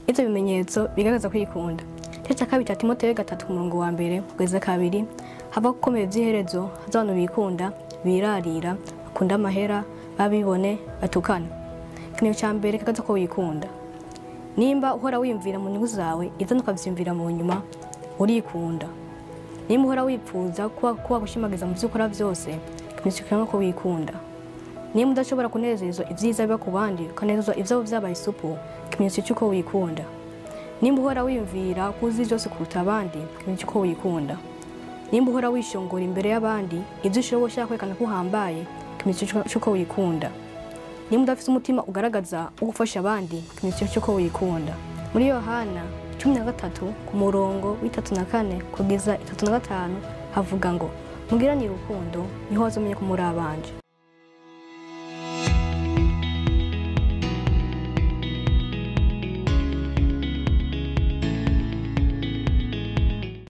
ivyo bimenyetso bigaragaza kwikunda. Cya kabiri Timoteyo 3:1 kugeza 2 hava gukomera vy'iherezo hazabantu bikunda birarira bakunda amahera babibone batukana. Ikintu ca mbere kagaza ko wikunda. Nimba uhora wiyumvira mu nyungu zawe ivyo ntukavyumvira mu nyuma urikunda. Nimba uhora wipfuza kuba gushimagiza mu vyukora vyose kimishikira ko wikunda. Nimba udashobora kunezezwa ivyiza biba ku bandi ukanezezwa ivyo vyabaye isupu kimenyetso cy'uko wikunda. Nimba uhora wiyumvira kuzi byose kuruta abandi kimenyetso cy'uko wikunda. Nimba uhora wishongora imbere y'abandi ivyo ushobora kwekana ko uhambaye kimenyetso cy'uko wikunda. Nimba udafite umutima ugaragaza ugufasha abandi kimenyetso cy'uko wikunda. Muri Yohana 13 ku murongo w'34 kugeza 35 havuga ngo mugiranire urukundo niho wazomenya ko muri abanje.